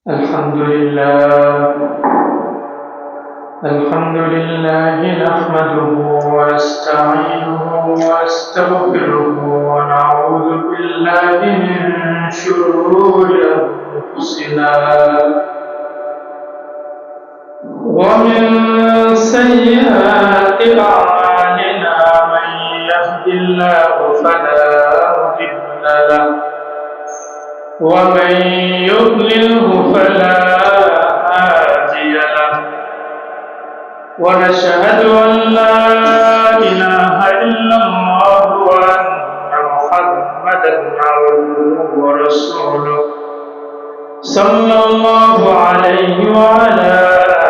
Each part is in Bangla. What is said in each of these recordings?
الحمد لله نحمده ونستعينه ونستغفره ونعوذ بالله من شرور أنفسنا ومن سيئات أعمالنا من يهد الله فلا مضل له ومن يضلله فلا هادي له ونشهد أن لا إله إلا الله وأن محمدا عبده ورسوله صلى الله عليه وعلى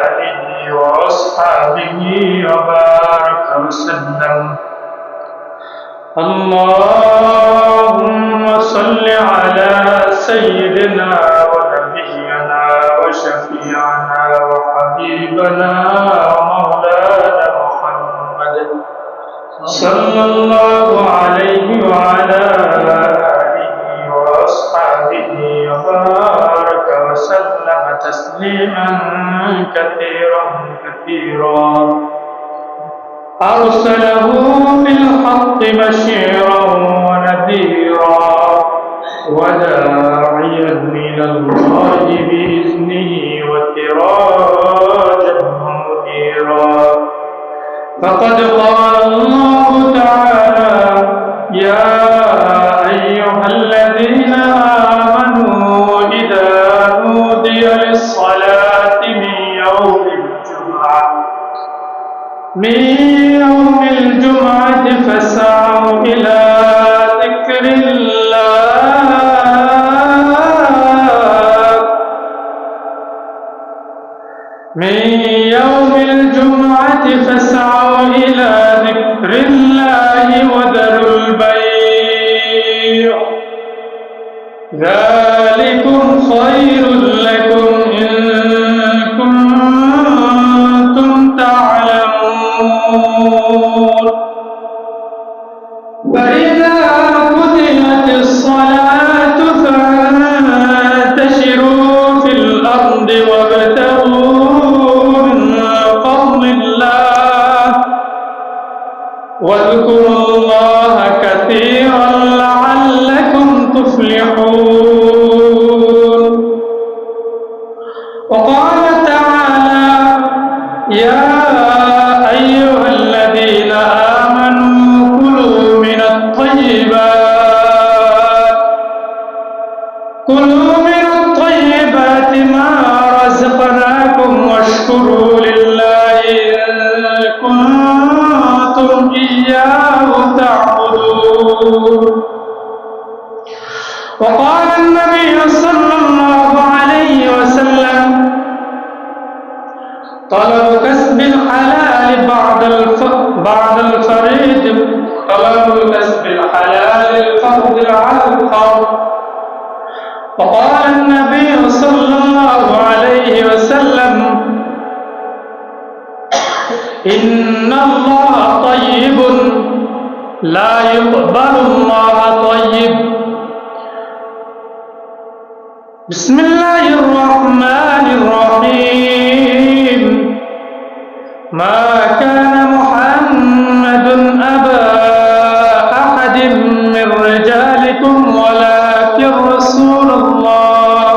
آله وأصحابه وبارك وسلم. اللهم صل على سيدنا ونبينا وشفيعنا وحبيبنا ومولانا محمد صلى الله عليه وعلى آله وأصحابه وبارك وسلم تسليما كثيرا أرسله بالحق بشيرا ونذيرا وداعيا إلى الله بإذنه وسراجا منيرا. فقد قال الله تعالى: يا أيها الذين آمنوا إذا نودي للصلاة من يوم الجمعة فاسعوا إلى ذكر الله من يوم الجمعة فاسعوا إلى ذكر الله وذروا البيع ذلكم خير لكم إن كنتم تعلمون. فإذا قضيت الصلاة فانتشروا في الأرض وابتغوا من فضل الله واذكروا الله كثيرا لعلكم تفلحون. وقال تعالى: يا أيها الذين آمنوا كلوا من الطيبات ما رزقناكم واشكروا لله إن كنتم إياه تعبدون. وقال النبي صلى الله عليه وسلم: طلب كسب الحلال بعد الفريض طلب كسب الحلال الفرض على الفرض. وقال النبي صلى الله عليه وسلم: إن الله طيب لا يقبل الله طيب. بسم الله الرحمن الرحيم. ما كان محمد أبا أحد من رجالكم ولكن رسول الله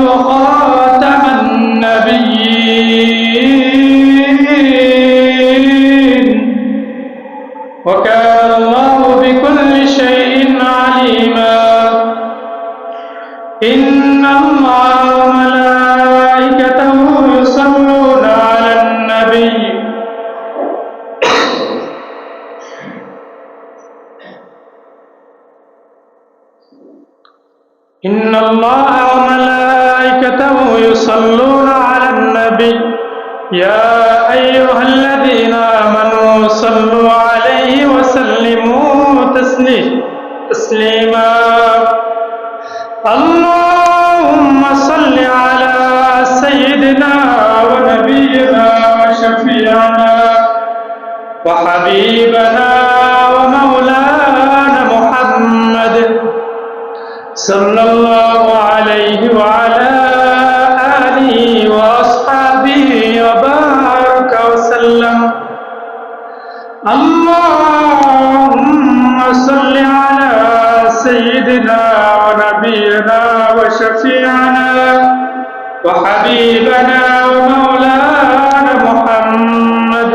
وخاتم النبيين وكان الله بكل شيء عليما. إن الله وملائكته يصلون على النبي إن الله وملائكته يصلون على النبي يا أيها الذين آمنوا صلوا عليه وسلموا تسليما. اللهم صل على سيدنا ونبينا وشفيعنا وحبيبنا ومولانا محمد সাল্লাল্লাহু আলাইহি ওয়া আলা আলিহি ওয়া আসহাবিহি ওয়া বারাকা ওয়া সাল্লাম। আল্লাহুম্মা সাল্লি আলা সাইয়্যিদিনা ওয়া নাবিয়িনা ওয়া শাফি'িনা ওয়া হাবিবানা ওয়া মাওলানা মুহাম্মদ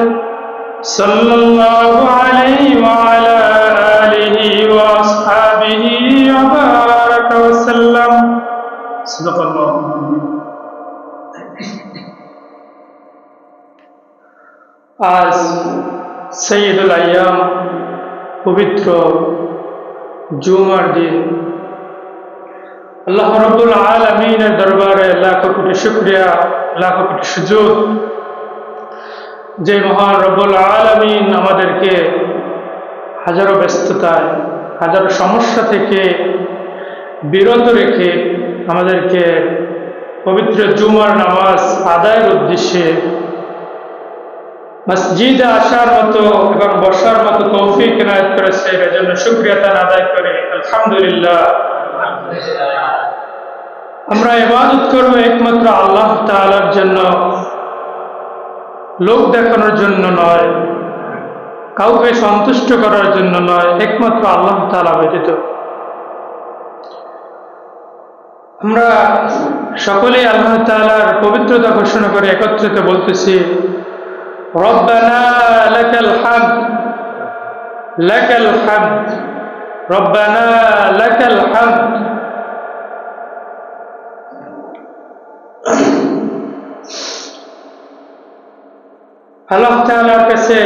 সাল্লাল্লাহু আলাইহি ওয়া আলা আলিহি ওয়া আসহাবিহি ওয়া বারাকা ওয়া সাল্লাম। সাদাকাল্লাহু। আজ সৈয়দুল আইয়াম পবিত্র জুমার দিন। আল্লাহ রাব্বুল আলামিনের দরবারে লাখো কোটি শুকরিয়া, লাখো কোটি সুজুদ যে মহান রব্বুল আলামিন আমাদেরকে হাজারো ব্যস্ততায়, হাজারো সমস্যা থেকে বিরত রেখে আমাদেরকে পবিত্র জুমার নামাজ আদায়ের উদ্দেশ্যে মসজিদে আসার মতো এবং বসার মতো তৌফিক ইনায়েত করেছে। এজন্য শুকরিয়া তার আদায় করে আলহামদুলিল্লাহ। আমরা ইবাদত করব একমাত্র আল্লাহ তাআলার জন্য, লোক দেখানোর জন্য নয়, কাউকে সন্তুষ্ট করার জন্য নয়, একমাত্র আল্লাহ তাআলা ব্যতীত। আমরা সকলেই আল্লাহ তাআলার পবিত্রতা ঘোষণা করে একত্রিত বলতেছি, রব্বানা লাকাল হামদ, লাকাল হামদ, রব্বানা লাকাল হামদ। আল্লাহ তাআলার কাছে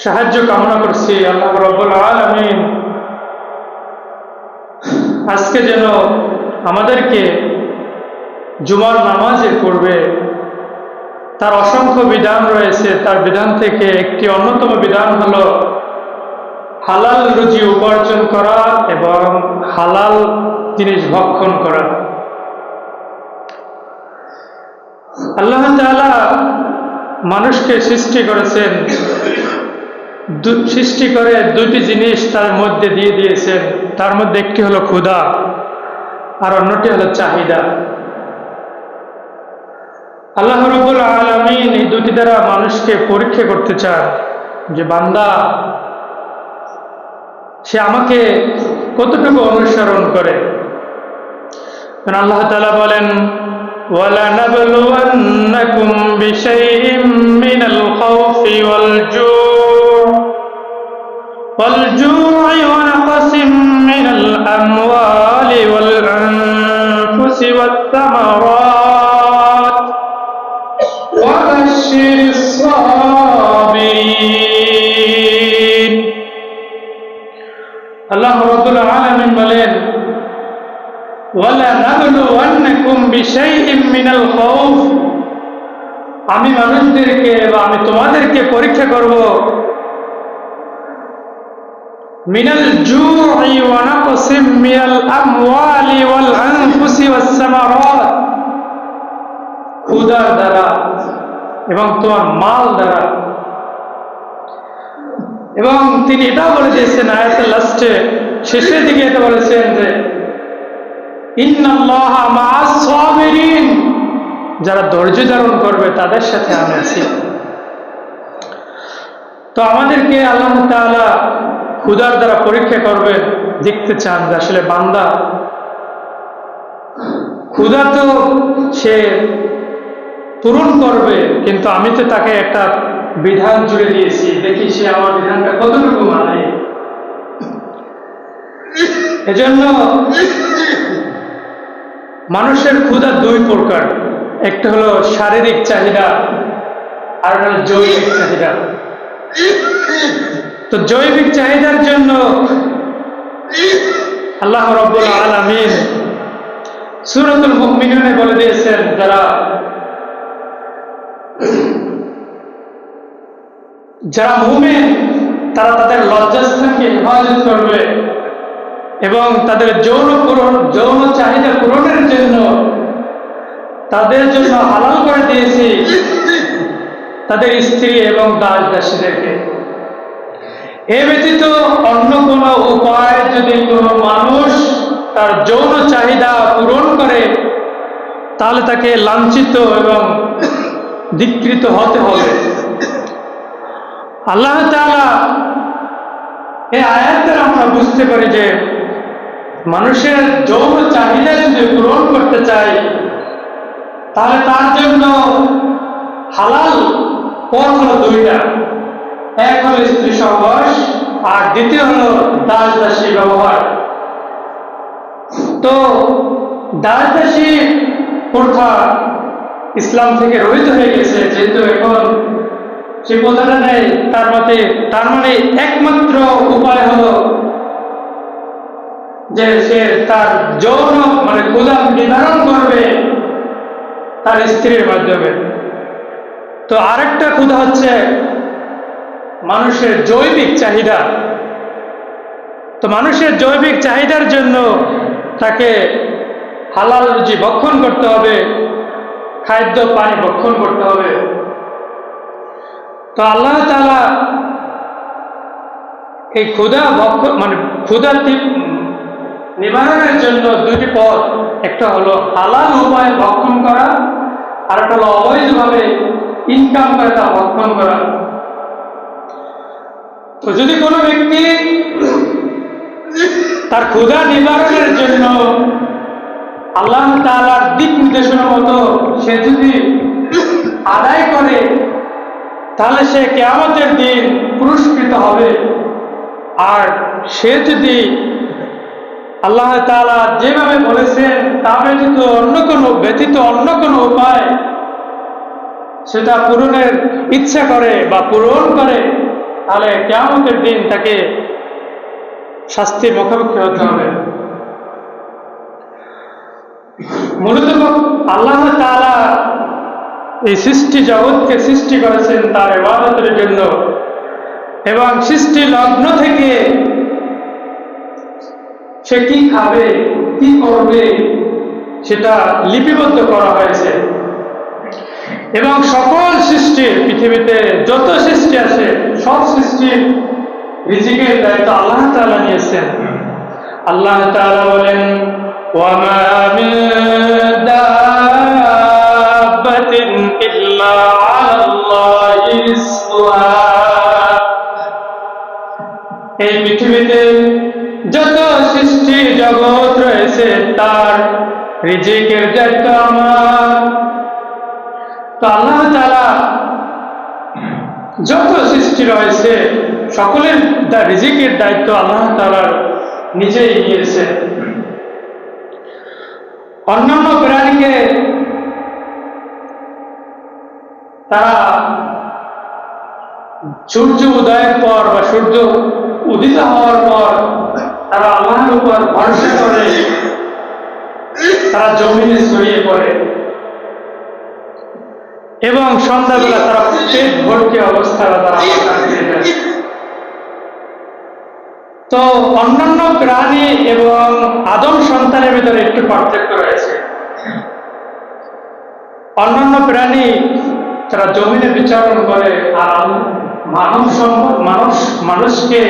সাহায্য কামনা করছি, আল্লাহ রাব্বুল আলামিন আজকে যেন আমাদেরকে জুমার নামাজের পূর্বে তার অসংখ্য বিধান রয়েছে, তার বিধান থেকে একটি অন্যতম বিধান হলো হালাল রুজি উপার্জন করা এবং হালাল জিনিস ভক্ষণ করা। আল্লাহ তাআলা মানুষকে সৃষ্টি করেছেন, সৃষ্টি করে দুটি জিনিস তার মধ্যে দিয়ে দিয়েছেন। তার মধ্যে একটি হলো ক্ষুধা আর অন্যটি হলো চাহিদা। আল্লাহ রাব্বুল আলামিন এই দুটি দ্বারা মানুষকে পরীক্ষা করতে চান যে বান্দা সে আমাকে কতটুকু অনুসরণ করে। আল্লাহ তাআলা বলেন, وَلَنَبْلُوَنَّكُمْ بِشَيْءٍ مِّنَ الْخَوْفِ وَالْجُوعِ وَنَقْصٍ مِّنَ الْأَمْوَالِ وَالْأَنفُسِ وَالثَّمَرَاتِ وَبَشِّرِ الصَّابِرِينَ। আল্লাহ রাব্বুল আলামিন বলেন, وَلَنَبْلُوَنَّكُمْ بِشَيْءٍ مِّنَ الْخَوْفِ, আমি মানুষদেরকে বা আমি তোমাদেরকে পরীক্ষা করব মিনাল জু'i ওয়া নাকসিম মিনাল আমওয়ালি ওয়াল আনফুসি ওয়াস সামারাত, ক্ষুধার দ্বারা এবং তোমার মাল দ্বারা। এবং তিনি এটাও বলে দিয়েছেন আয়াতের লাস্টে, শেষের দিকে এটা বলেছেন যে ইন্নাল্লাহা মা'আস সাবিরিন, যারা ধৈর্য ধারণ করবে তাদের সাথে আমি আছি। তো আমাদেরকে আল্লাহ তাআলা ক্ষুধার দ্বারা পরীক্ষা করবে, দেখতে চান যে আসলে বান্দা ক্ষুধা তো সে পূরণ করবে, কিন্তু আমি তো তাকে একটা বিধান জুড়ে দিয়েছি, দেখি সে আমার বিধানটা কতটুকু মানে। এজন্য মানুষের ক্ষুধা দুই প্রকার, একটা হলো শারীরিক চাহিদা আর একটা হলো জৈবিক চাহিদা। তো জৈবিক চাহিদার জন্য আল্লাহ রাব্বুল আলামিন সূরাতুল মুমিনুনে বলে দিয়েছেন, যারা মুমিন তারা তাদের লজ্জাস্থানকে হেফাজত করবে এবং তাদের যৌন চাহিদা পূরণের জন্য তাদের জন্য হালাল করে দিয়েছি তাদের স্ত্রী এবং দাস দাসীদেরকে। এ ব্যতীত অন্য কোনো উপায় যদি কোনো মানুষ তার যৌন চাহিদা পূরণ করে তাহলে তাকে লাঞ্ছিত এবং ধিক্কৃত হতে হবে। আল্লাহ তাআলা এই আয়াতের আমরা বুঝতে পারি যে মানুষের যৌন চাহিদা যদি পূরণ করতে চায় তাহলে তার জন্য হালাল পথ হলো দুইটা। এক হলো স্ত্রী সহবাস, আর দ্বিতীয় হলো দাস দাসী ব্যবহার। তো দাস দাসী প্রথা ইসলাম থেকে রহিত হয়ে গেছে, যেহেতু এখন সে প্রথাটা নেই। তার মানে একমাত্র উপায় হলো যে সে তার যৌন মানে ক্ষুধা নিবারণ করবে তার স্ত্রীর মাধ্যমে। তো আরেকটা ক্ষুধা হচ্ছে মানুষের জৈবিক চাহিদা। তো মানুষের জৈবিক চাহিদার জন্য তাকে হালাল রুজি ভক্ষণ করতে হবে, খাদ্য পানি ভক্ষণ করতে হবে। তো আল্লাহ তাআলা এই ক্ষুধা নিবারণের জন্য দুটি পথ, একটা হলো হালাল উপায়ে ভক্ষণ করা, আর একটা হলো অবৈধভাবে ইনকাম করে তা ভক্ষণ করা। তো যদি কোনো ব্যক্তি তার ক্ষুধা নিবারণের জন্য আল্লাহ তাআলার দিক নির্দেশনা মতো সে যদি আদায় করে তাহলে সে কিয়ামতের দিন পুরস্কৃত হবে। আর সে যদি আল্লাহ তাআলা যেভাবে বলেছেন তা ব্যতীত অন্য কোনো উপায় সেটা পূরণের ইচ্ছা করে বা পূরণ করে তাহলে কিয়ামতের দিন তাকে শাস্তির মুখোমুখি হতে হবে। মূলত আল্লাহ তাআলা এই সৃষ্টি জগৎকে সৃষ্টি করেছেন তার ইবাদতের জন্য, এবং সৃষ্টি লগ্ন থেকে সে কি খাবে কি করবে সেটা লিপিবদ্ধ করা হয়েছে। এবং সকল সৃষ্টির পৃথিবীতে যত সৃষ্টি আছে সব সৃষ্টির রিজিকের দায়িত্ব আল্লাহ তাআলা নিয়েছেন। আল্লাহ তাআলা বলেন, ওয়ামা মিন দাব্বাতিন ইল্লা আলাল্লাহি রিজকুহা। এই পৃথিবীতে যত সৃষ্টি জগৎ রয়েছে তার রিজিকের দায়িত্ব আমার। তো আল্লাহ তাআলা যত সৃষ্টি রয়েছে সকলের রিজিকের দায়িত্ব আল্লাহ তাআলা নিজেই নিয়েছে। অন্যান্য প্রাণীকে তারা সূর্য উদয়ের পর বা সূর্য উদিত হওয়ার পর তারা আল্লাহর উপর ভরসা করে তারা জমিনে ছড়িয়ে পড়ে, এবং সন্ধ্যাবেলা তারা পেট ভর্তি অবস্থায় তারা খেয়ে যায়। তো অন্যান্য প্রাণী এবং আদম সন্তানের ভিতরে একটু পার্থক্য রয়েছে। অন্যান্য প্রাণী তারা জমিনে বিচরণ করে, আর মানুষকে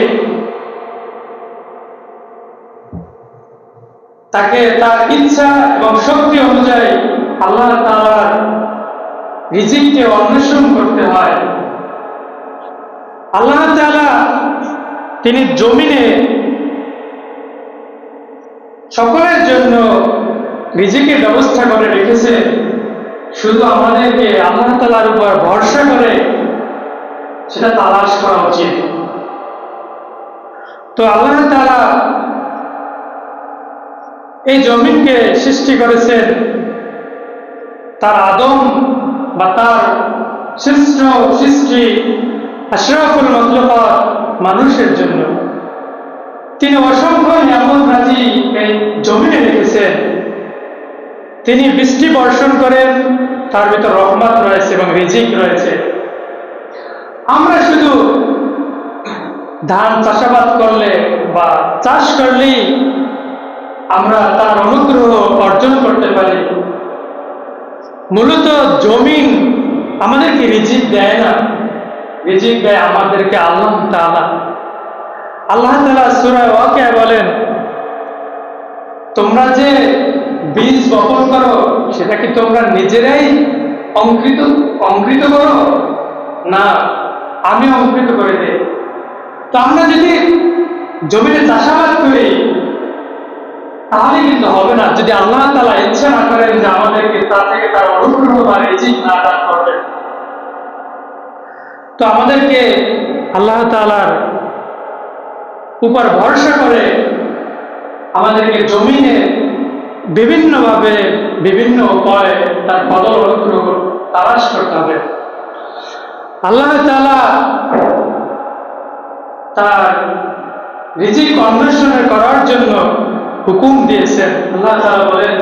তাকে তার ইচ্ছা এবং শক্তি অনুযায়ী আল্লাহ তাআলার রিজিককে অন্বেষণ করতে হয়। আল্লাহ তাআলা তিনি জমিনে সকলের জন্য রিজিকের ব্যবস্থা করে রেখেছে, শুধু আমাদেরকে আল্লাহ তাআলার উপর ভরসা করে সেটা তালাশ করা উচিত। তো আল্লাহ তাআলা এই জমিনকে সৃষ্টি করেছেন তার আদম বা তার শ্রেষ্ঠ সৃষ্টি আশরাফুল মাখলুকাত মানুষের জন্য। তিনি অসংখ্য নিয়ামত রাজি এই জমিনে রেখেছেন। তিনি বৃষ্টি বর্ষণ করেন, তার ভিতর রহমত রয়েছে এবং রিজিক রয়েছে। আমরা শুধু ধান চাষাবাদ করলে বা চাষ করলেই আমরা তার অনুগ্রহ অর্জন করতে পারি। মূলত জমিন আমাদেরকে রিজিক দেয় না, রিজিক দেয় আমাদেরকে আল্লাহ তাআলা। আল্লাহ তাআলা সূরা ওয়াকিয়া বলেন, তোমরা যে বীজ বপন করো সেটা কি তোমরা নিজেরাই অঙ্কুরিত করো? না, আমি অঙ্কুরিত করে দেই। তো আমরা যদি জমিতে চাষাবাদ করি তাহলে কিন্তু হবে না, যদি আল্লাহ তাআলা ইচ্ছা না করেন যে আমাদেরকে তা থেকে তার অনুগ্রহ বা রিজিক না দান করবেন। তো আমাদেরকে আল্লাহ তাআলার উপর ভরসা করে আমাদেরকে জমিনে বিভিন্নভাবে বিভিন্ন উপায়ে তার বদল অনুগ্রহ তালাশ করতে হবে। আল্লাহ তাআলা তার রিজিক অন্বেষণ করার জন্য হুকুম দিয়েছেন। আল্লাহ তাআলা বলেন,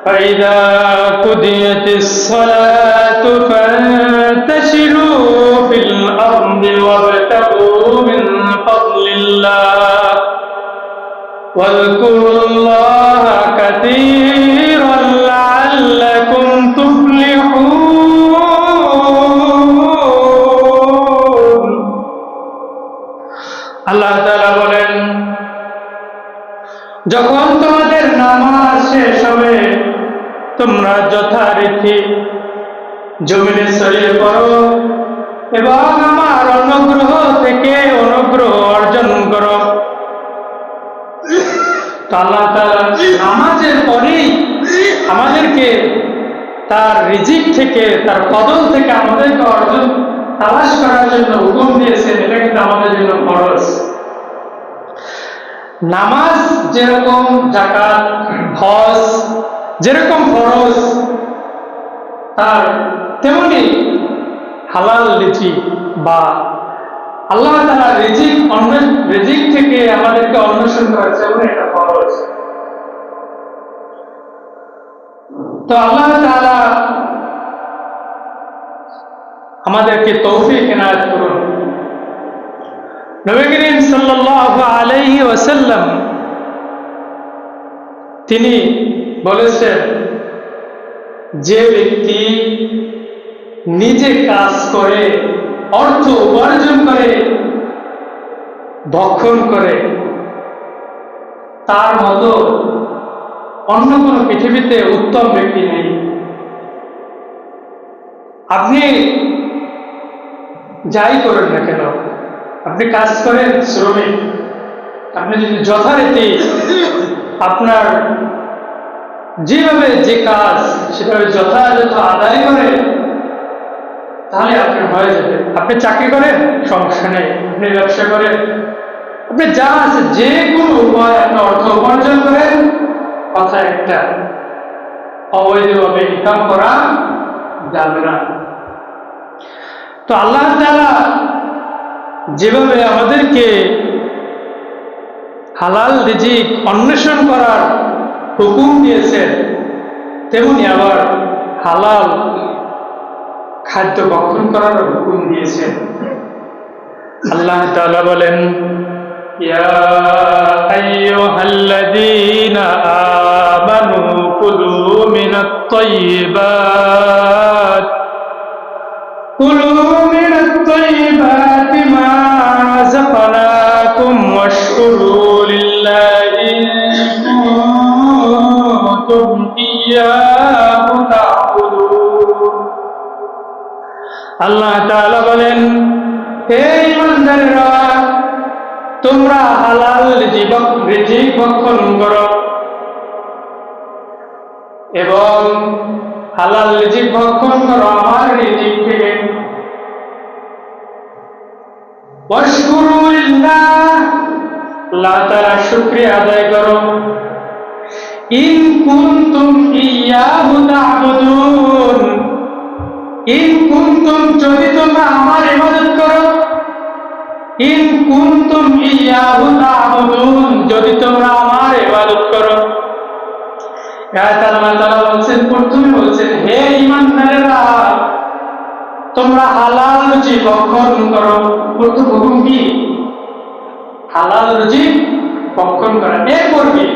فَإِذَا قُضِيَتِ الصَّلَاةُ فَانتَشِرُوا فِي الْأَرْضِ وَابْتَغُوا مِنْ فَضْلِ اللَّهِ وَاذْكُرُوا اللَّهَ كَثِيرًا لَعَلَّكُمْ تُفْلِحُونَ। আল্লাহ তাআলা বলেন, যখন তোমাদের নামাজ শেষ হবে তোমরা যথারীতি জমিনে ছড়িয়ে পড়ো এবং আমার অনুগ্রহ থেকে অনুগ্রহ অর্জন করো। তো আল্লাহ তাআলা নামাজের পরেই আমাদেরকে তার রিজিক থেকে, তার ফজল থেকে আমাদেরকে অর্জন তালাশ করার জন্য হুকুম দিয়েছেন। এটা কিন্তু আমাদের জন্য ফরজ। নামাজ যেরকম, যাকাত, হজ যেরকম ফরজ, তার তেমনি হালাল রিজিক বা আল্লাহ তাআলা রিজিক থেকে আমাদেরকে অন্বেষণ করা যেমন একটা ফরজ। তো আল্লাহ তাআলা আমাদেরকে তৌফিক এনায়েত করুন। নবী করিম সাল্লাল্লাহু আলাইহি ওয়াসাল্লাম তিনি বলেছেন, যে ব্যক্তি নিজে কাজ করে, অর্থ উপার্জন করে, ভক্ষণ করে, তার মতো অন্য কোনো পৃথিবীতে উত্তম ব্যক্তি নেই। আপনি যাই করেন না কেন, আপনি কাজ করেন, শ্রমিক, আপনি যদি যথারীতি আপনার যেভাবে যে কাজ সেভাবে যথাযথ আদায় করে তাহলে আপনার হয়ে যাবে। আপনি চাকরি করেন, সমস্যা নেই। আপনি ব্যবসা করেন, আপনি যা আছে যে কোনো উপায় আপনি অর্থ উপার্জন করেন, কথা একটা, অবৈধভাবে ইনকাম করা যাবে না। তো আল্লাহ তাআলা যেভাবে আমাদেরকে হালাল রিজিক অন্বেষণ করার হুকুম দিয়েছেন, তেমনি আবার হালাল খাদ্য ভক্ষণ করার হুকুম দিয়েছেন। আল্লাহ তাআলা বলেন, ইয়া আইয়ুহাল্লাযীনা আমানু কুলু মিনাত তাইয়্যিবাতি মা রাযাকনাকুম ওয়াশকুরু লিল্লাহি ইন কুনতুম ইয়্যাহু তা'বুদুন। আল্লাহ তাআলা বলেন, হে ঈমানদারেরা, তোমরা হালাল রিজিক ভক্ষণ করো এবং হালাল রিজিক ভক্ষণ করো আমার রিজিক থেকে। ওয়াশকুরু লিল্লাহ, আল্লাহ তাআলার শুকরিয়া আদায় করো। ইন কুনতুম ইয়্যাহু তা'বুদুন, ইন কুনতুম যদি তোমরা আমার ইবাদত করো, ইন কুনতুম ইয়্যাহু তা'বুদুন যদি তোমরা আমার ইবাদত করো। আল্লাহ তাআলা বলছেন, প্রথমে বলছেন, হে ঈমানদারেরা, তোমরা হালাল রুজি ভক্ষণ করো। প্রথম হুকুম কি? হালাল রুজি ভক্ষণ করা। এরপর কি?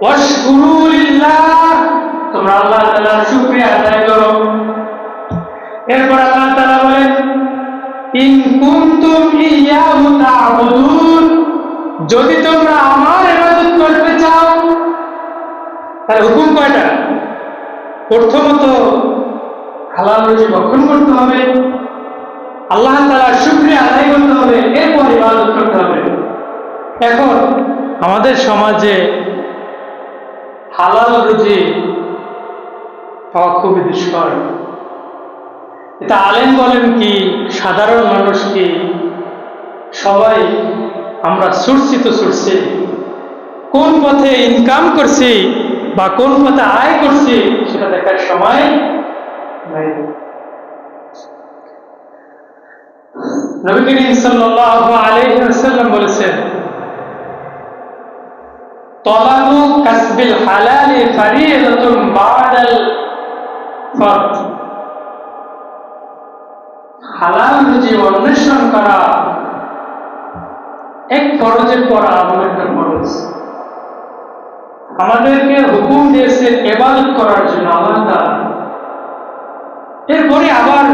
ওয়াশকুরু লিল্লাহ, তোমরা আল্লাহ তাআলার শুকরিয়া আদায় করো। এরপর আল্লাহ তাআলা বলেন, ইন কুনতুম ইয়াহু তা'বুদুন, যদি তোমরা আমার ইবাদত করতে চাও। তাহলে হুকুম কয়টা? প্রথমত হালাল রুজি ভক্ষণ করতে হবে, আল্লাহ তাআলার শুকরিয়া আদায় করতে হবে, এরপর ইবাদত করতে হবে। এখন আমাদের সমাজে হালাল রুজি পাওয়া খুবই দুষ্কর। এটা আলেম বলেন কি, সাধারণ মানুষ কি, সবাই আমরা ছুটছি তো ছুটছি, কোন পথে ইনকাম করছি বা কোন পথে আয় করছি সেটা দেখার সময় নাই। নবী করিম সাল্লাল্লাহু আলাইহি ওয়াসাল্লাম বলেছেন, তলাবু কাসবিল হালালি ফারিদাতুন বা'দাল ফারদ। হালাল রুজি অন্বেষণ করা এক ফরজের পর আরো একটা ফরজ। আমাদেরকে হুকুম দিয়েছে ইবাদত করার জন্য আল্লাহ তাআলা, এরপরে আবার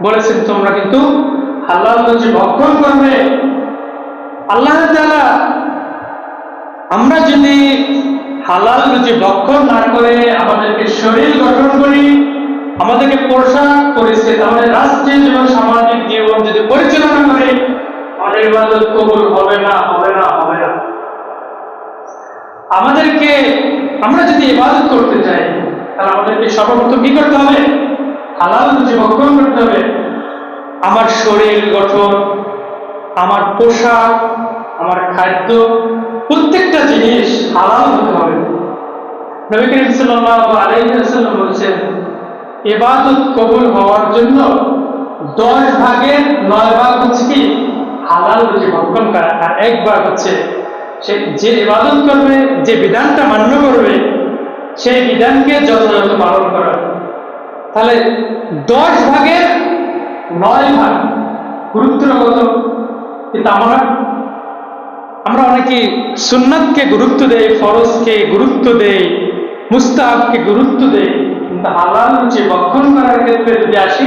বলেছেন তোমরা কিন্তু হালাল রুজি ভক্ষণ করবে। আল্লাহ তাআলা, আমরা যদি হালাল রুজি ভক্ষণ না করে আমাদেরকে শরীর গঠন করি, আমাদেরকে পোশাক পরিচ্ছদ, আমাদের রাষ্ট্রীয় জীবন সামাজিক জীবন যদি পরিচালনা করে, আমাদের ইবাদত কবুল হবে না, হবে না, হবে না। আমাদেরকে, আমরা যদি ইবাদত করতে চাই তাহলে আমাদেরকে সর্বপ্রথম কি করতে হবে? হালাল রুজি ভক্ষণ করতে হবে। আমার শরীর গঠন, আমার পোশাক, আমার খাদ্য, প্রত্যেকটা জিনিস হালাল হতে হবে। নবী করিম সাল্লাল্লাহু আলাইহি ওয়াসাল্লাম বলেছেন, ইবাদত কবুল হওয়ার জন্য 10 ভাগের 9 ভাগ হচ্ছে কি হালাল রুজি ভক্ষণ করা, আর 1 ভাগ হচ্ছে সে যে ইবাদত করবে, যে বিধানটা মান্য করবে, সেই বিধানকে যথাযথ পালন করা। তাহলে 10 ভাগের 9 ভাগ গুরুত্বটা কত? কিন্তু আমরা অনেকে সুন্নাতকে গুরুত্ব দেই, ফরজকে গুরুত্ব দেই, মুস্তাহাবকে গুরুত্ব দেই, কিন্তু হালাল রুজি ভক্ষণ করার ক্ষেত্রে যদি আসি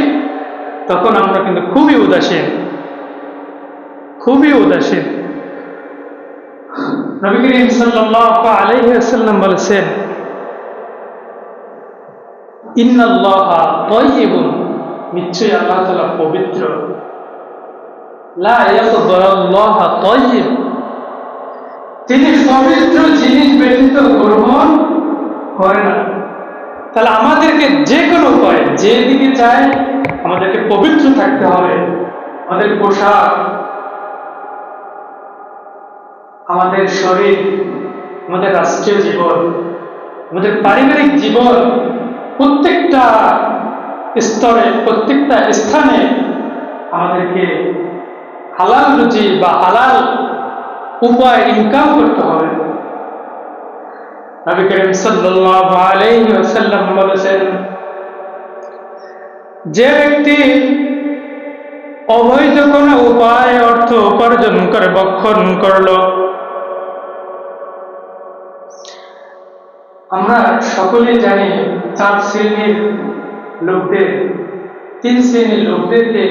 তখন আমরা কিন্তু খুবই উদাসীন, খুবই উদাসীন। নবী করিম সাল্লাল্লাহু আলাইহি ওয়াসাল্লাম বলেছেন, ইন্নাল্লাহা তাইয়্যিবুন, নিশ্চয়ই আল্লাহ তাআলা পবিত্র, লা ইয়াকবালুল্লাহু তাইয়্যিব, তিনি পবিত্র জিনিস ব্যতীত গ্রহণ করে না। তাহলে আমাদেরকে যে কোনো উপায়, যে দিকে চাই আমাদেরকে পবিত্র থাকতে হবে। আমাদের পোশাক, আমাদের শরীর, আমাদের রাষ্ট্রীয় জীবন, আমাদের পারিবারিক জীবন, প্রত্যেকটা স্তরে, প্রত্যেকটা স্থানে আমাদেরকে হালাল রুজি বা হালাল উপায় ইনকাম করতে হবে। নবী করিম সাল্লাল্লাহু আলাইহি ওয়াসাল্লাম বলেছেন, যে ব্যক্তি অবৈধ কোনো উপায় অর্থ উপার্জন করে ভক্ষণ করলো, আমরা সকলেই জানি 4 শ্রেণীর লোকদের, 3 শ্রেণীর লোকদেরকে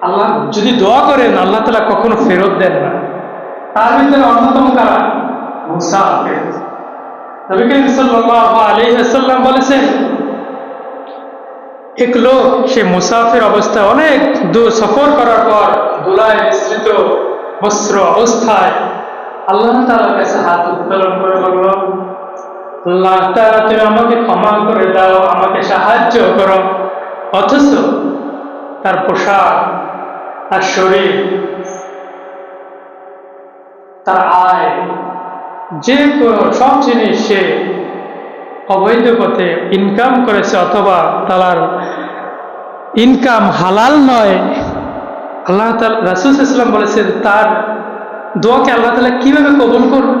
আল্লাহ যদি দোয়া করেন আল্লাহ তাআলা কখনো ফেরত দেন না। তার ভিতরে অন্যতম কারা? মুসাফির। নবী করিম সাল্লাল্লাহু আলাইহি ওয়াসাল্লাম বলেছেন, এক লোক সে মুসাফির অবস্থায় অনেক দূর সফর করার পর ধুলায় মিশ্রিত বস্ত্র অবস্থায় আল্লাহ তাআলার কাছে হাত উত্তোলন করে বলল, আল্লাহ তাআলা তুমি আমাকে ক্ষমা করে দাও, আমাকে সাহায্য করো। অথচ তার পোশাক, তার শরীর, তার আয়, যে সব জিনিস সে অবৈধ পথে ইনকাম করেছে, অথবা তার ইনকাম হালাল নয়। আল্লাহ তাআলা, রাসূল সাল্লাল্লাহু আলাইহি ওয়াসাল্লাম বলেছেন, তার দোয়াকে আল্লাহ তাআলা কিভাবে কবুল করবে?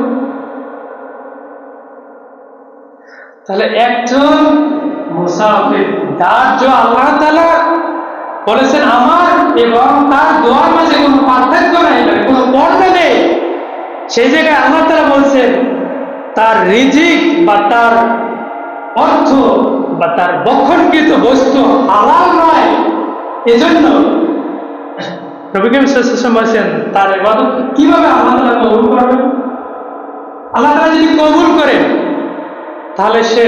তাহলে একজন মুসাফির, তার যে আল্লাহ তাআলা বলেছেন আমার এবং তার দোয়ার মাঝে কোনো পার্থক্য নেই, কোনো পর্দা নেই, সেই জায়গায় আল্লাহ তাআলা বলছেন তার রিজিক বা তার অর্থ বা তার বক্ষণকৃত বস্তু হালাল নয়, এজন্য নবী করিম সাল্লাল্লাহু আলাইহি ওয়াসাল্লাম বলেছেন তার ইবাদত কিভাবে আল্লাহ তাআলা কবুল করবেন? আল্লাহ তাআলা যদি কবুল করেন তাহলে সে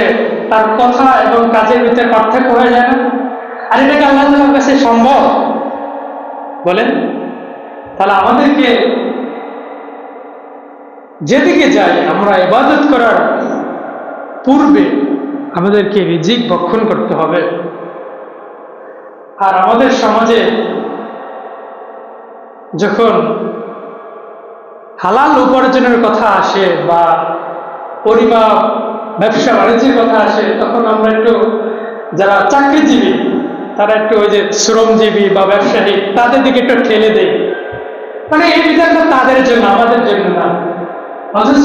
তার কথা এবং কাজের ভিতরে পার্থক্য হয়ে যায় না? আর এটা কি আল্লাহ তাআলার কাছে সম্ভব? বলেন। তাহলে আমাদেরকে যেদিকে যাই আমরা ইবাদত করার পূর্বে আমাদেরকে রিজিক ভক্ষণ করতে হবে। আর আমাদের সমাজে যখন হালাল উপার্জনের কথা আসে বা পরিবার ব্যবসা বাণিজ্যের কথা আসে, তখন আমরা একটু যারা চাকরিজীবী তারা একটু ওই যে শ্রমজীবী বা ব্যবসায়ী তাদের দিকে একটু ঠেলে দেয়, মানে এই বিধানটা তাদের জন্য, আমাদের জন্য না। অথচ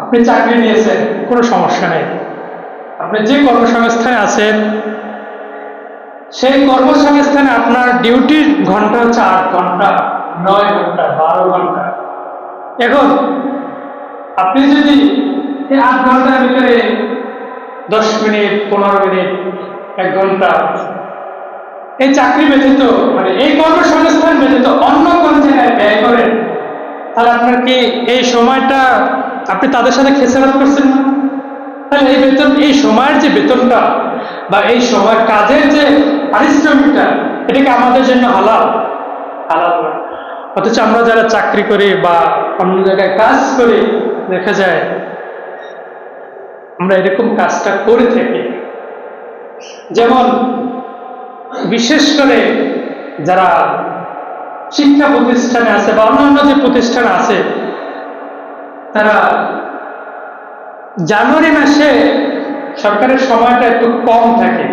আপনি চাকরি নিয়েছেন, কোনো সমস্যা নেই, আপনি যে কর্মসংস্থানে আছেন সেই কর্মসংস্থানে আপনার ডিউটির ঘন্টা হচ্ছে 8 ঘন্টা, 9 ঘন্টা, 12 ঘন্টা। এখন আপনি যদি এই 8 ঘন্টার ভিতরে 10 মিনিট, 15 মিনিট, 1 ঘন্টা এই চাকরি ব্যতীত, মানে এই কর্মসংস্থান ব্যতীত অন্য কোন জায়গায় ব্যয় করেন, তাহলে আপনার কি এই সময়টা আপনি তাদের সাথে খেসারত করছেন না? তাহলে এই বেতন, এই সময়ের যে বেতনটা বা এই সময়ের কাজের যে পারিশ্রমিকটা, এটা কি আমাদের জন্য হালাল? হালাল না। অথচ আমরা যারা চাকরি করি বা অন্য জায়গায় কাজ করি, দেখা যায় আমরা এরকম কাজটা করে থাকি। যেমন বিশেষ করে যারা শিক্ষা প্রতিষ্ঠানে আছে বা অন্যান্য যে প্রতিষ্ঠান আছে, তারা জানুয়ারি মাসে সরকারের সময়টা একটু কম থাকে,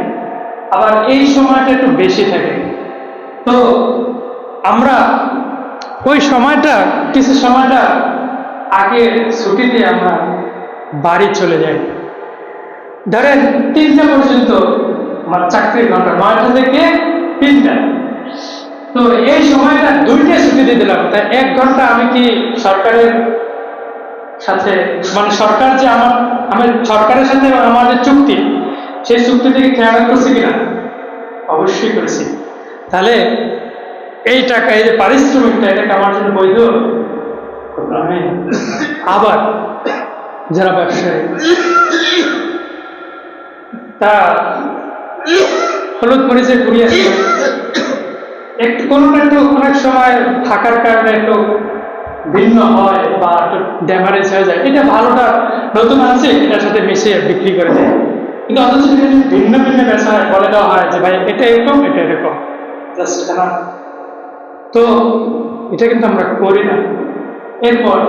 আবার এই সময়টা একটু বেশি থাকে। তো আমরা ওই সময়টা, কিছু সময়টা আগে ছুটি দিয়ে আমরা বাড়ি চলে যাই। ধরেন 3টা পর্যন্ত আমার চাকরির ঘন্টা, 9টা থেকে 3টা। তো এই সময়টা 2টা ছুটি দিয়ে দিলাম, তাই 1 ঘন্টা আমি কি সরকারের সাথে, মানে সরকার যে আমার সরকারের সাথে আমাদের চুক্তি, সেই চুক্তি থেকে খেয়াল করছি কিনা? অবশ্যই করেছি। তাহলে এই টাকা, এই যে পারিশ্রমিকটা, এটাকে আমার জন্য বৈধ? আবার যারা ব্যবসায়ী, তা হলুদ মরিচে ঘুরিয়েছে একটু, কোনোটা একটু অনেক সময় থাকার কারণে একটু ভিন্ন হয় বা একটু ড্যামারেজ হয়ে যায়, এটা ভালোটা নতুন আছে এটার সাথে মিশিয়ে বিক্রি করে দেয়। কিন্তু অথচ ভিন্ন ভিন্ন বেচা হয়, বলে দেওয়া হয় যে ভাই এটা এরকম, এটা এরকম, জাস্ট না। তো এটা কিন্তু আমরা করি না। এরপর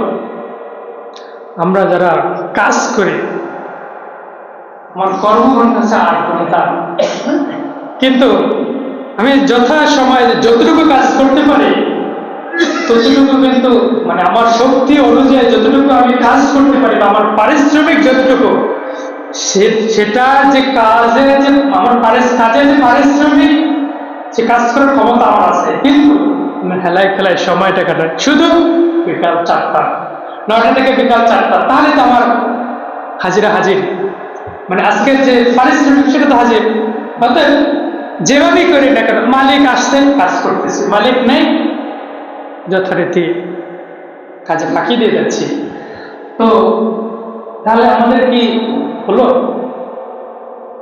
আমরা যারা কাজ করি, আমার কর্মঘণ্টা হচ্ছে 8 ঘন্টা, কিন্তু আমি যথা সময় যতটুকু কাজ করতে পারি ততটুকু কিন্তু, মানে আমার শক্তি অনুযায়ী যতটুকু আমি কাজ করতে পারি বা আমার পারিশ্রমিক যতটুকু, সেটা যে কাজের যে আমার কাজের যে পারিশ্রমিক, সে কাজ করার ক্ষমতা আমার আছে, কিন্তু হেলায় খেলায় সময়টা কাটায় শুধু বিকাল 4টা, 9টা থেকে বিকাল 4টা, তাহলে তো আমার হাজিরা হাজির, মানে আজকের যে পারিশ্রমিক সেটা তো হাজির। অতএব যেভাবেই করি না কেন, মালিক আসছেন, কাজ করতেছি, মালিক নেই, যথারীতি কাজে ফাঁকি দিয়ে যাচ্ছি। তো তাহলে আমাদের কি হলো?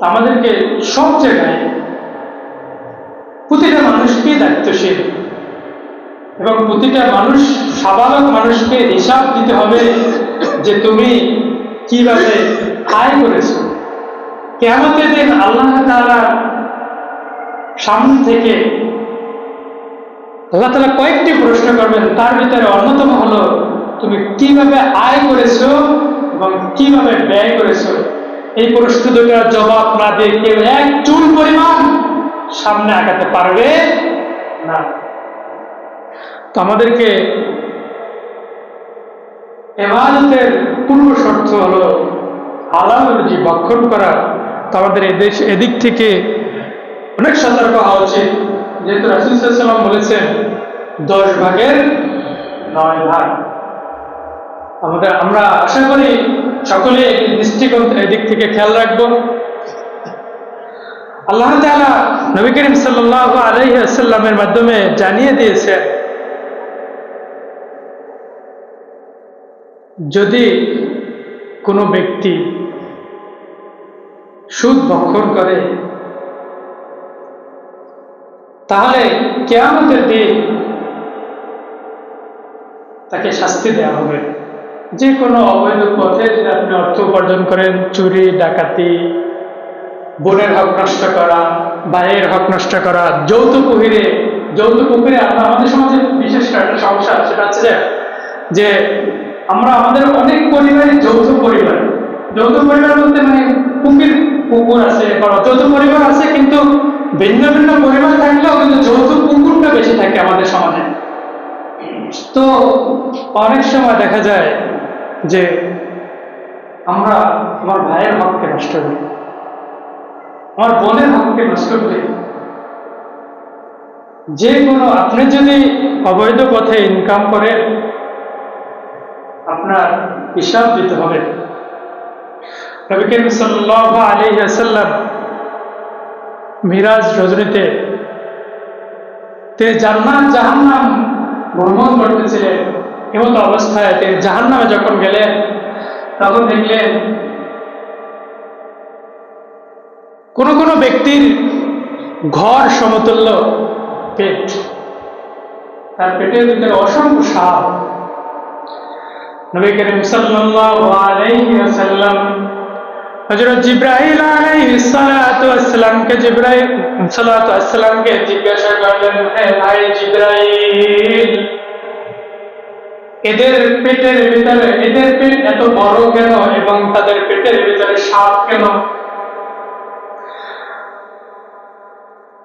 আমাদেরকে সব জায়গায় প্রতিটা মানুষকে দায়িত্বশীল এবং প্রতিটা মানুষ, স্বাভাবিক মানুষকে হিসাব দিতে হবে যে তুমি কিভাবে আয় করেছো। কিয়ামতের দিন আল্লাহ তাআলা সামনে থেকে আল্লাহ তাআলা কয়েকটি প্রশ্ন করবেন, তার ভিতরে অন্যতম হলো তুমি কিভাবে আয় করেছো এবং কিভাবে ব্যয় করেছো। এই প্রশ্ন দুটার জবাব না দিয়ে কেউ এক চুল পরিমাণ সামনে আগাতে পারবে না। তো আমাদেরকে ইবাদতের পূর্ব শর্ত হলো হালাল রুজি ভক্ষণ করা। তো আমাদের এদিক থেকে অনেক সতর্ক হওয়া উচিত, যেহেতু রাসূল সাল্লাল্লাহু আলাইহি ওয়াসাল্লাম বলেছেন 10 ভাগের 9 ভাগ। আমরা আশা করি সকলে এই দৃষ্টিকোণ, এদিক থেকে খেয়াল রাখবো। আল্লাহ তাআলা নবী করিম সাল্লাল্লাহু আলাইহি ওয়াসাল্লামের মাধ্যমে জানিয়ে দিয়েছেন, যদি কোনো ব্যক্তি সুদ ভক্ষণ করে তাহলে কিয়ামতের দিন তাকে শাস্তি দেওয়া হবে। যে কোনো অবৈধ পথে যদি আপনি অর্থ উপার্জন করেন, চুরি, ডাকাতি, বোনের হক নষ্ট করা, ভাইয়ের হক নষ্ট করা, যৌতুক পুকুরে আমাদের সমাজে বিশেষ একটা সমস্যা, সেটা হচ্ছে যে আমরা আমাদের অনেক পরিবারে যৌথ পরিবার বলতে মানে পুকুর আছে বা যৌথ পরিবার আছে, কিন্তু ভিন্ন ভিন্ন পরিবার থাকলেও কিন্তু যৌথ পুকুরটা বেশি থাকে আমাদের সমাজে। তো অনেক সময় দেখা যায় যে আমরা আমার ভাইয়ের হককে নষ্ট করি, আমার বোনের হককে নষ্ট করি। যে কোনো আপনি যদি অবৈধ পথে ইনকাম করেন, আপনার হিসাব দিতে হবে। নবী করিম সাল্লাল্লাহু আলাইহি ওয়াসাল্লাম মিরাজ রজনীতে তিনি জান্নাত জাহান্নাম ভ্রমণ করতেছিলেন। এমত অবস্থায় তিনি জাহান্নামে যখন গেলেন, তখন দেখলেন কোন কোন ব্যক্তির ঘর সমতুল্য পেট, তার পেটের ভিতরে অসংখ্য সাপ। নবী করিম সাল্লাল্লাহু আলাইহি ওয়াসাল্লাম হযরত জিবরাইল আলাইহিস সালাতু ওয়াস সালামকে জিজ্ঞাসা করলেন, হে ভাই জিবরাইল, এদের পেটের ভিতরে, এদের পেট এত বড় কেন এবং তাদের পেটের ভিতরে সাপ কেন?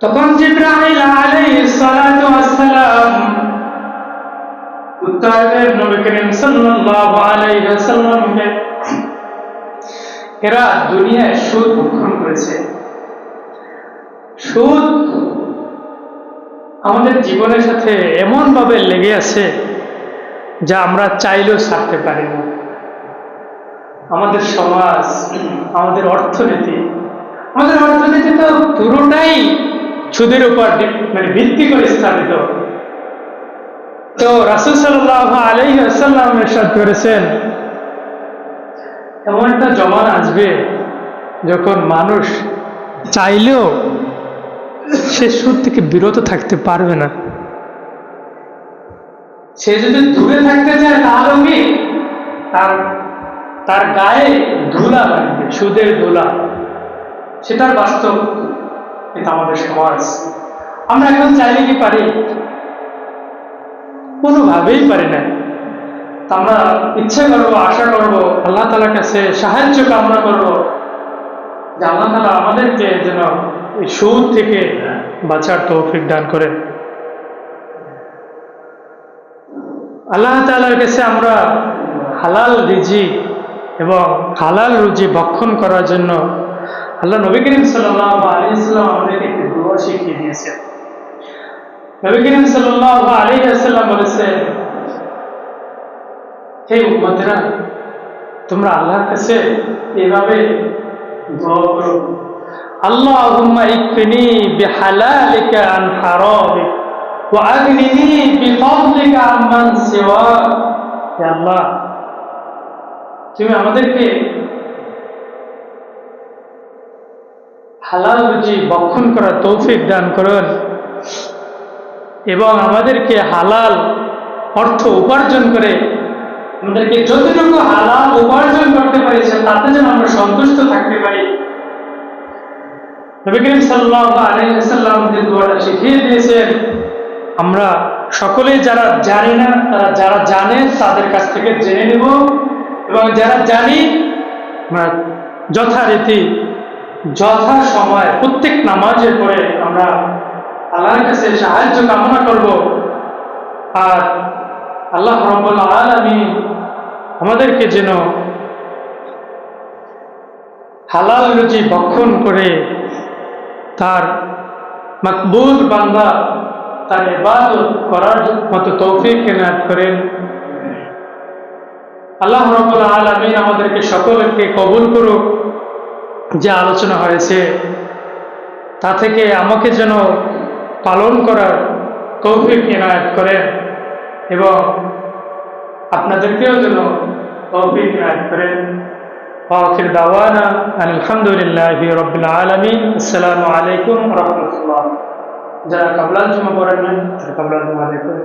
তখন জিবরাইল আলাইহিস সালাতু ওয়াস সালাম উত্তর দেন নবী করিম সাল্লাল্লাহু আলাইহি ওয়াসাল্লামকে, এরা দুনিয়ায় সুদ ভক্ষণ করেছে। সুদ আমাদের জীবনের সাথে এমন ভাবে লেগে আছে যা আমরা চাইলেও ছাড়তে পারি না। আমাদের সমাজ, আমাদের অর্থনীতি তো পুরোটাই সুদের উপর মানে ভিত্তি করে স্থাপিত। তো রাসূল সাল্লাল্লাহু আলাইহি ওয়াসাল্লাম ইরশাদ করেছেন, এমন একটা জমানা আসবে যখন মানুষ চাইলেও সে সুদ থেকে বিরত থাকতে পারবে না। সে যদি দূরে থাকতে চায় তাহলে কি তার গায়ে ধুলা লাগবে, সুদের ধুলা। সেটার বাস্তব এটা আমাদের সমাজ। আমরা এখন চাইলে কি পারি? কোনোভাবেই পারি না। আমরা ইচ্ছে করবো, আশা করবো, আল্লাহ তাআলার কাছে সাহায্য কামনা করবো যে আল্লাহ তাআলা আমাদেরকে যেন এই সুদ থেকে বাঁচার তৌফিক দান করেন। আল্লাহ তাআলার কাছে আমরা হালাল রিজিক এবং হালাল রুজি ভক্ষণ করার জন্য আল্লাহ নবী করিম সাল্লাল্লাহু আলাইহি ওয়াসাল্লাম আমাদেরকে একটি দোয়া শিখিয়ে দিয়েছেন। নবী করিম সাল্লাল্লাহু আলাইহি ওয়াসাল্লাম বলেছেন, হে উম্মতেরা, তোমরা আল্লাহর কাছে এভাবে দোয়া করো, আল্লাহুম্মা ইকফিনি বিহালালিকা আন হারামিক ওয়া আগনিনি বিফাদলিকা আম্মান সিওয়াক। হে আল্লাহ, তুমি আমাদেরকে হালাল রুজি ভক্ষণ করার তৌফিক দান করুন এবং আমাদেরকে হালাল অর্থ উপার্জন করে আমাদেরকে যতটুকু হালাল উপার্জন করতে পারিছেন তাতে যেন আমরা সন্তুষ্ট থাকতে পারি। নবী করিম সাল্লাল্লাহু আলাইহি ওয়াসাল্লাম যে দোয়াটা শিখিয়ে দিয়েছেন, আমরা সকলেই যারা জানি না, তারা যারা জানে তাদের কাছ থেকে জেনে নেব এবং যারা জানি আমরা যথারীতি যথা সময় প্রত্যেক নামাজের পরে আমরা আল্লাহর কাছে সাহায্য কামনা করব। আর আল্লাহ রাব্বুল আলামিন আমাদেরকে যেন হালাল রুজি ভক্ষণ করে তার মকবুল বান্দা, তার ইবাদত করার মতো তৌফিক এনায়েত করেন। আল্লাহ রাব্বুল আলামিন আমাদেরকে সকলকে কবুল করুক। যে আলোচনা হয়েছে তা থেকে আমাকে যেন পালন করার তৌফিক ইনায়াত করেন এবং আপনাদেরকেও যেন তৌফিক ইনায়াত করেন। ওয়াখির দাওয়ানা আলহামদুলিল্লাহি রাব্বিল আলামিন। আসসালামু আলাইকুম ওয়া রাহমাতুল্লাহ। যারা কাবলাল জুমা পড়েন না তারা কাবলাল জুমা দেখবেন।